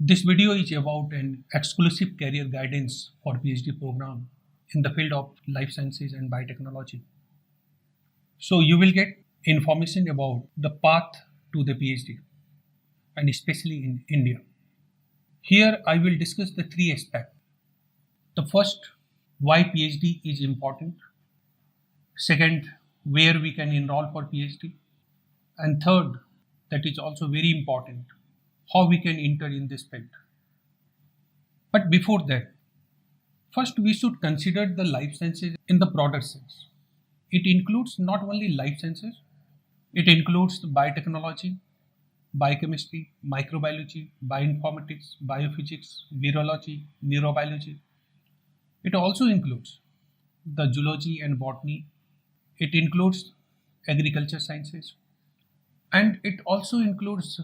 This video is about an exclusive career guidance for PhD program in the field of life sciences and biotechnology. So you will get information about the path to the PhD and especially in India. Here I will discuss the three aspects. The first, why PhD is important. Second, where we can enroll for PhD. And third, that is also very important, how we can enter in this field. But before that, first we should consider the life sciences in the broader sense. It includes not only life sciences, it includes the biotechnology, biochemistry, microbiology, bioinformatics, biophysics, virology, neurobiology. It also includes the zoology and botany. It includes agriculture sciences, and it also includes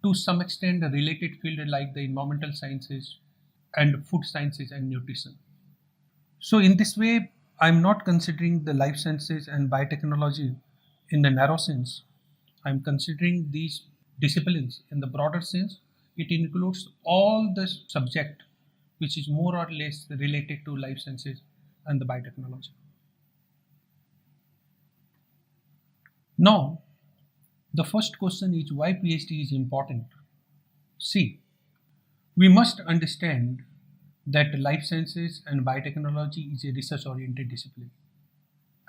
to some extent a related field like the environmental sciences and food sciences and nutrition. So in this way, I'm not considering the life sciences and biotechnology in the narrow sense. I'm considering these disciplines in the broader sense. It includes all the subject which is more or less related to life sciences and the biotechnology. Now, the first question is why PhD is important. See, we must understand that life sciences and biotechnology is a research oriented discipline.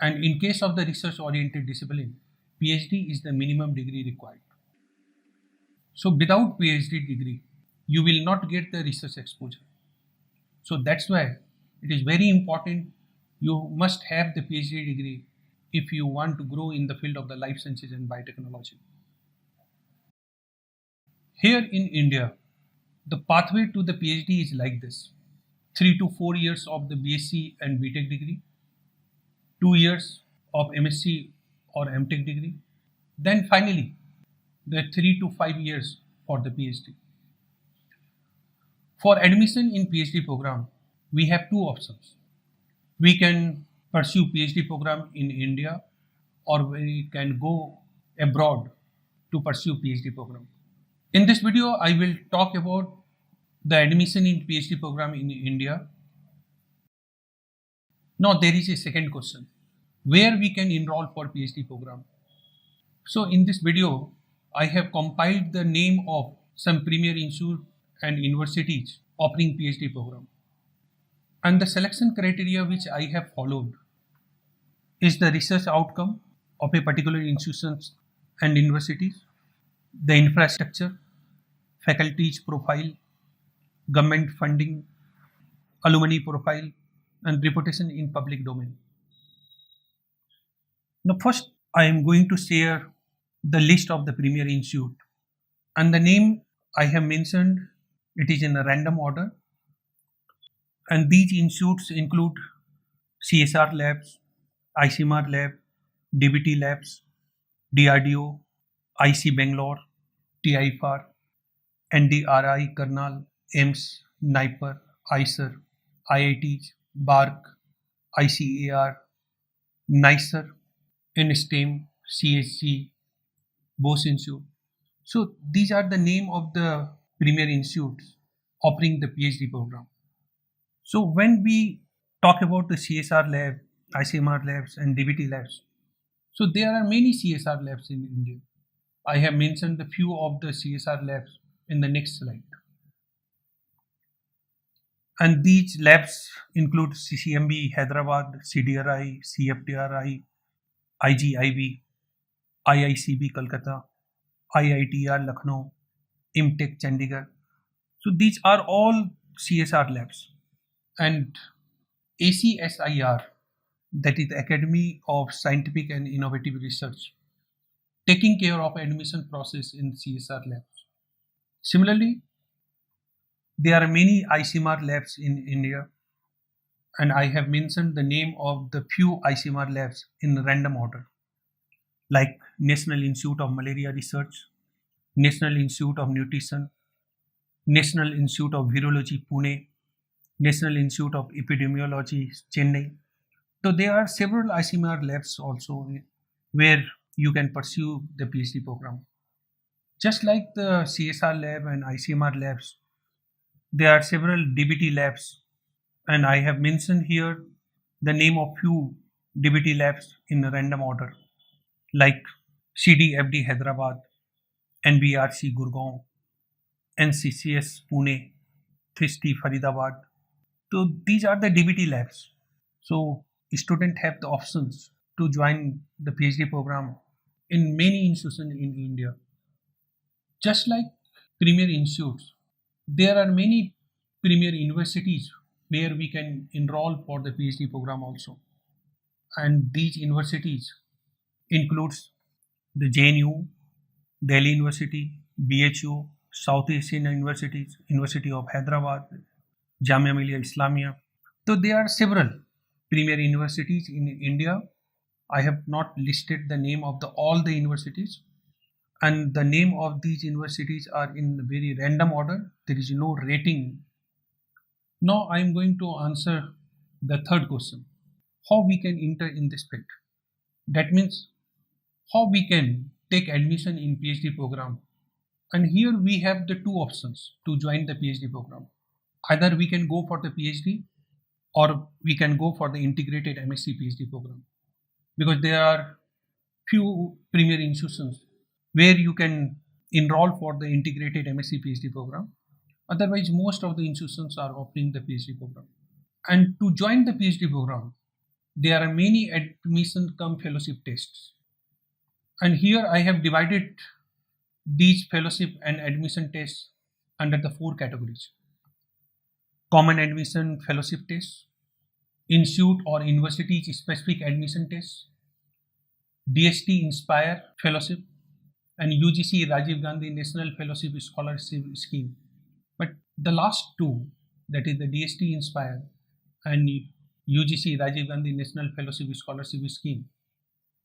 And in case of the research oriented discipline, PhD is the minimum degree required. So without PhD degree, you will not get the research exposure. So that's why it is very important you must have the PhD degree if you want to grow in the field of the life sciences and biotechnology. Here in India, the pathway to the PhD is like this: 3 to 4 years of the BSc and BTech degree, 2 years of MSc or MTech degree, then finally the 3 to 5 years for the PhD. For admission in PhD program, we have two options. We can pursue PhD program in India, or we can go abroad to pursue PhD program. In this video, I will talk about the admission in PhD program in India. Now there is a second question, where we can enroll for PhD program. So in this video, I have compiled the name of some premier institute and universities offering PhD program. And the selection criteria which I have followed is the research outcome of a particular institutions and universities, the infrastructure, faculties profile, government funding, alumni profile, and reputation in public domain. Now first I am going to share the list of the premier institute, and the name I have mentioned, it is in a random order, and these institutes include CSR labs, ICMR lab, DBT labs, DRDO, IC Bangalore, TIFR, NDRI Karnal, AIMS, NIPER, ICER, IITs, BARC, ICAR, NICER, NSTEM, CSG, Bose Institute. So these are the name of the premier institutes offering the PhD program. So when we talk about the CSR lab, ICMR labs and DBT labs, so there are many CSR labs in India. I have mentioned the few of the CSR labs in the next slide. And these labs include CCMB Hyderabad, CDRI, CFTRI, IGIB, IICB Kolkata, IITR Lucknow, IMTech Chandigarh. So these are all CSR labs. And ACSIR, that is the Academy of Scientific and Innovative Research, taking care of admission process in CSR labs. Similarly, there are many ICMR labs in India, and I have mentioned the name of the few ICMR labs in random order, like National Institute of Malaria Research, National Institute of Nutrition, National Institute of Virology Pune, National Institute of Epidemiology Chennai. So there are several ICMR labs also where you can pursue the PhD program. Just like the CSR lab and ICMR labs, There are several DBT labs, and I have mentioned here the name of few DBT labs in a random order, like CDFD Hyderabad, NBRC Gurgaon, NCCS Pune, THIST Faridabad. So these are the DBT labs. So students have the options to join the PhD program in many institutions in India. Just like premier institutes, there are many premier universities where we can enroll for the PhD program also. And these universities includes the JNU, Delhi University, BHU, South Asian Universities, University of Hyderabad, Jamia Millia Islamia. So there are several premier universities in India. I have not listed the name of all the universities, and the name of these universities are in very random order. There is no rating. Now I am going to answer the third question: how we can enter in this field? That means how we can take admission in PhD program. And here we have the two options to join the PhD program. Either we can go for the PhD or we can go for the integrated MSc PhD program, because there are few premier institutions where you can enroll for the integrated MSc PhD program. Otherwise, most of the institutions are offering the PhD program. And to join the PhD program, there are many admission cum fellowship tests. And here I have divided these fellowship and admission tests under the four categories: common admission fellowship test, institute or university specific admission test, DST Inspire Fellowship, and UGC Rajiv Gandhi National Fellowship Scholarship Scheme. But the last two, that is the DST Inspire and UGC Rajiv Gandhi National Fellowship Scholarship Scheme,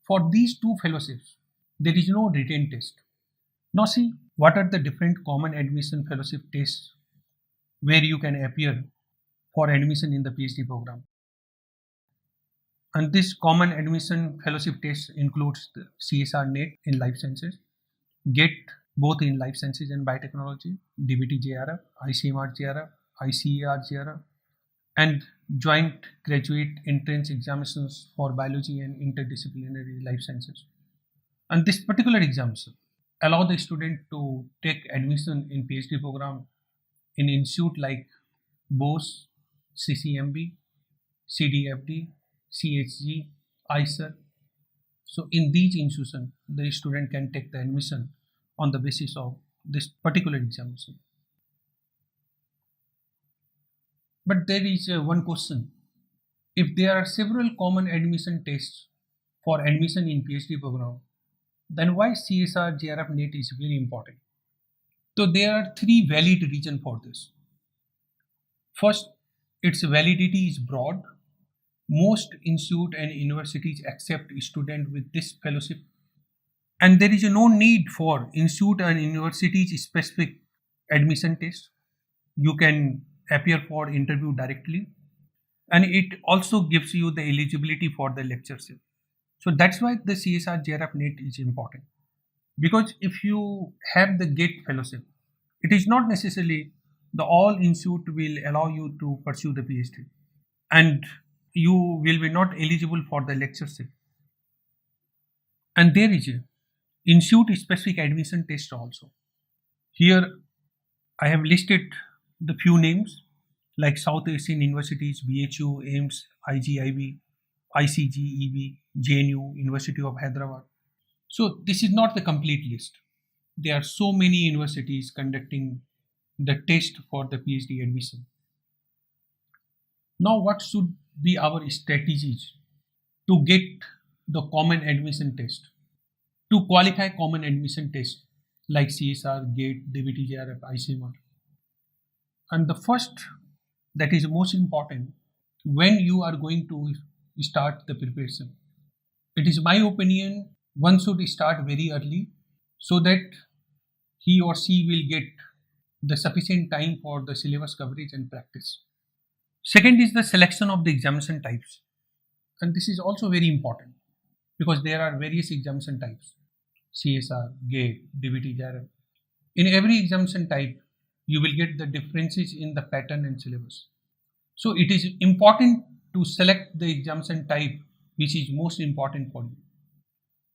for these two fellowships, there is no written test. Now see, what are the different common admission fellowship tests where you can appear for admission in the PhD program. And this common admission fellowship test includes the CSR NET in life sciences, GET both in life sciences and biotechnology, DBT JRF, ICMR JRF, ICAR JRF, and joint graduate entrance examinations for biology and interdisciplinary life sciences. And this particular examination allow the student to take admission in PhD program in institute like BOS, CCMB, CDFD, CHG, ICER. So in these institutions, the student can take the admission on the basis of this particular examination. But there is one question: if there are several common admission tests for admission in PhD program, then why CSR JRF NET is very important? So there are three valid reasons for this. First, its validity is broad. Most institute and universities accept students with this fellowship, and there is no need for institute and universities specific admission test. You can appear for interview directly, and it also gives you the eligibility for the lectureship. So that's why the CSR JRF NET is important, because if you have the GET fellowship, it is not necessarily the all institute will allow you to pursue the PhD, and you will be not eligible for the lectureship. And there is a institute specific admission test also. Here I have listed the few names like South Asian Universities, BHU, AIMS, IGIB, ICGEB, JNU, University of Hyderabad. So this is not the complete list. There are so many universities conducting the test for the PhD admission. Now what should be our strategies to get the common admission test, to qualify common admission test like CSR, GATE, DBT, JRF, ICMR? And the first, that is most important, when you are going to start the preparation, it is my opinion one should start very early so that he or she will get the sufficient time for the syllabus coverage and practice. Second is the selection of the examination types, and this is also very important because there are various examination types: CSR, GATE, DBT, JRF. In every examination type, you will get the differences in the pattern and syllabus. So it is important to select the exemption type which is most important for you.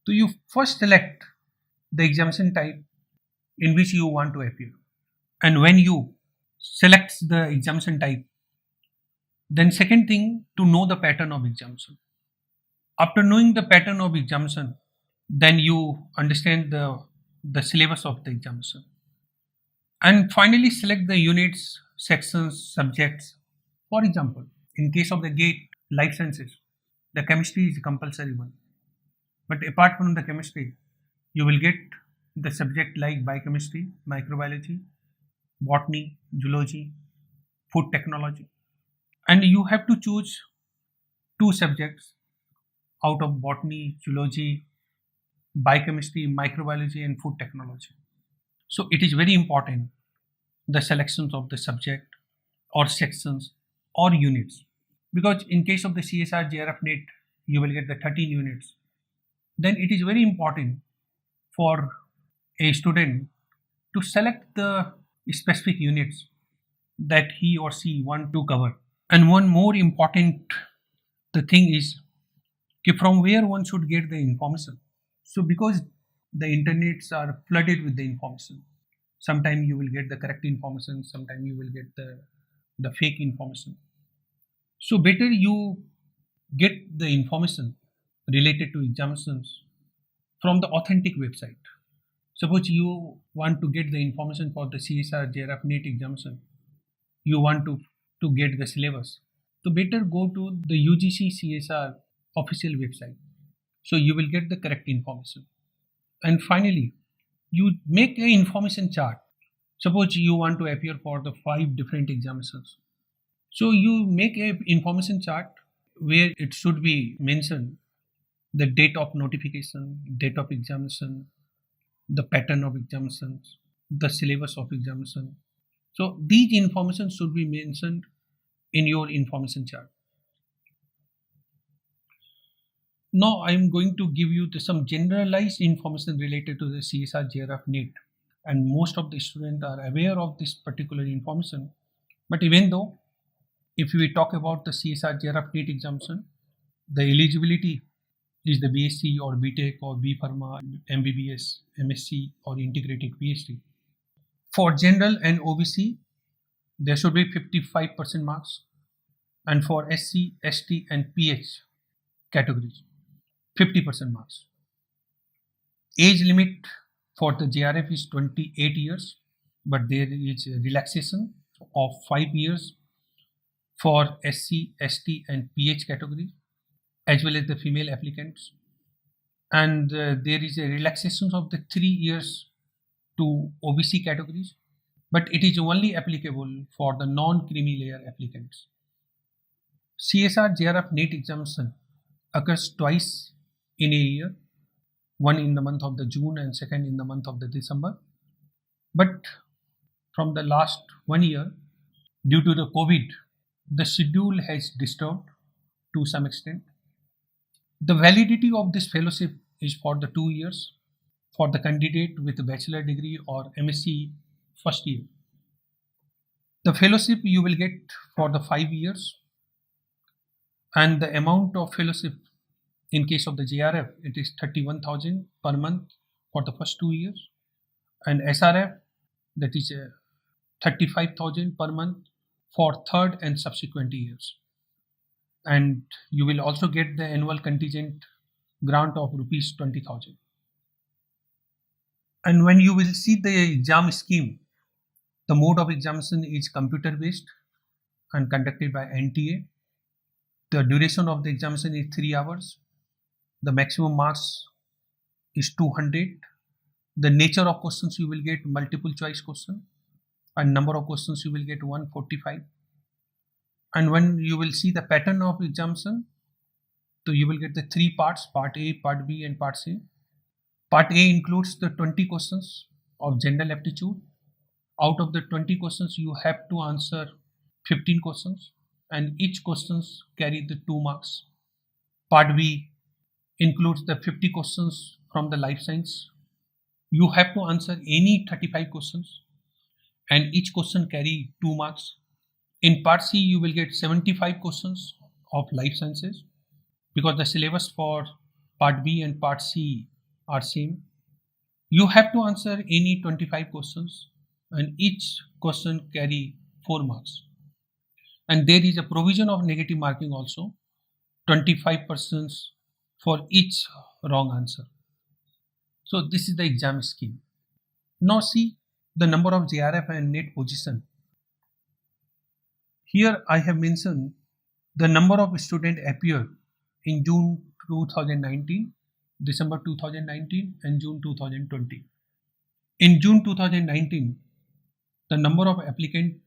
So you first select the exemption type in which you want to appear. And when you select the exemption type, then second thing, to know the pattern of exemption. After knowing the pattern of exemption, then you understand the syllabus of the exemption. And finally select the units, sections, subjects. For example, in case of the GATE life sciences, the chemistry is a compulsory one. But apart from the chemistry, you will get the subject like biochemistry, microbiology, botany, zoology, food technology. And you have to choose two subjects out of botany, zoology, biochemistry, microbiology, and food technology. So it is very important the selections of the subject or sections or units, because in case of the CSR JRF NET, you will get the 13 units. Then it is very important for a student to select the specific units that he or she want to cover. And one more important the thing is from where one should get the information. So because the internets are flooded with the information, sometimes you will get the correct information, sometimes you will get the fake information. So better you get the information related to exemptions from the authentic website. Suppose you want to get the information for the CSR JRF NET exemption, you want to get the syllabus. So better go to the UGC CSR official website. So you will get the correct information. And finally, you make an information chart. Suppose you want to appear for the 5 different exemptions. So you make an information chart where it should be mentioned the date of notification, date of exemption, the pattern of exemptions, the syllabus of exemption. So these information should be mentioned in your information chart. Now I am going to give you some generalized information related to the CSR JRF NET, and most of the students are aware of this particular information. But even though, if we talk about the CSR JRF NET exemption, the eligibility is the BSc or BTech or B Pharma, MBBS, MSc or integrated PhD. For general and OBC, there should be 55% marks, and for SC, ST and PH categories, 50% marks. Age limit for the JRF is 28 years, but there is a relaxation of 5 years for SC, ST and PH category, as well as the female applicants. And there is a relaxation of the 3 years to OBC categories, but it is only applicable for the non-creamy layer applicants. CSR JRF NET exemption occurs twice in a year, one in the month of the June and second in the month of the December. But from the last 1 year, due to the COVID, the schedule has disturbed to some extent. The validity of this fellowship is for the 2 years for the candidate with a bachelor degree or MSc first year. The fellowship you will get for the 5 years, and the amount of fellowship in case of the JRF, it is 31,000 per month for the first 2 years, and SRF, that is 35,000 per month for third and subsequent years. And you will also get the annual contingent grant of rupees 20,000. And when you will see the exam scheme, the mode of examination is computer based and conducted by NTA. The duration of the examination is 3 hours. The maximum marks is 200. The nature of questions you will get multiple choice question, and number of questions you will get 145. And when you will see the pattern of examination, so you will get the 3 parts, part A, part B and part C. Part A includes the 20 questions of general aptitude. Out of the 20 questions, you have to answer 15 questions, and each questions carry the 2 marks. Part B includes the 50 questions from the life science. You have to answer any 35 questions, and each question carry 2 marks. In part C, you will get 75 questions of life sciences because the syllabus for part B and part C are same. You have to answer any 25 questions and each question carry 4 marks. And there is a provision of negative marking also, 25% for each wrong answer. So this is the exam scheme. Now see the number of JRF and NET position. Here I have mentioned the number of students appeared in June 2019, December 2019 and June 2020. In June 2019, the number of applicants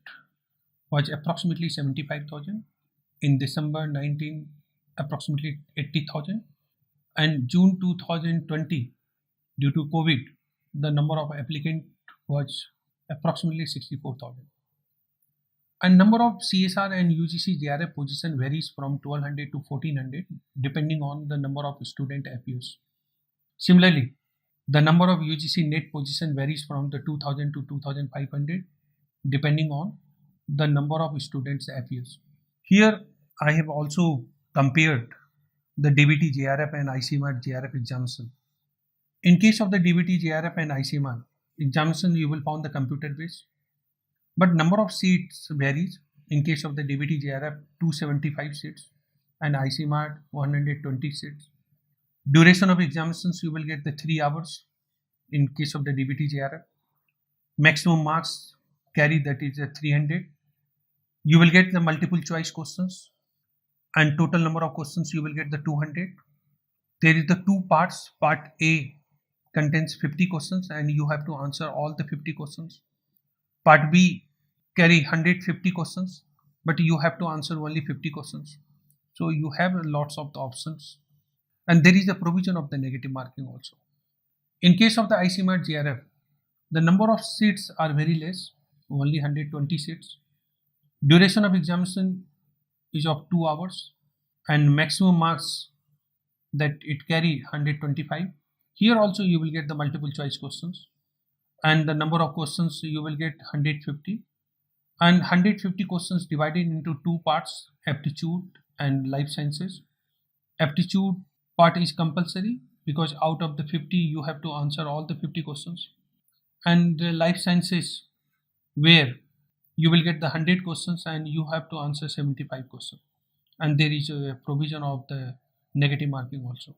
was approximately 75,000. In December 19, approximately 80,000. And June 2020, due to COVID, the number of applicants was approximately 64,000. And number of CSR and UGC JRF position varies from 1200 to 1400 depending on the number of student appears. Similarly, the number of UGC NET position varies from the 2000 to 2500 depending on the number of students appears. Here I have also compared the DBT JRF and ICMR JRF examination. In case of the DBT JRF and ICMR examination, you will find the computer based, but number of seats varies. In case of the DBT JRF, 275 seats and ICMR 120 seats. Duration of examinations, you will get the 3 hours in case of the DBT JRF. Maximum marks carry, that is 300. You will get the multiple choice questions and total number of questions you will get the 200. There is the 2 parts. Part A contains 50 questions and you have to answer all the 50 questions. Part B carry 150 questions, but you have to answer only 50 questions. So you have lots of the options, and there is a provision of the negative marking also. In case of the ICMR JRF, the number of seats are very less, only 120 seats. Duration of examination is of 2 hours and maximum marks that it carry 125. Here also you will get the multiple choice questions and the number of questions you will get 150, and 150 questions divided into 2 parts, aptitude and life sciences. Aptitude part is compulsory because out of the 50 you have to answer all the 50 questions, and the life sciences where you will get the 100 questions and you have to answer 75 questions, and there is a provision of the negative marking also.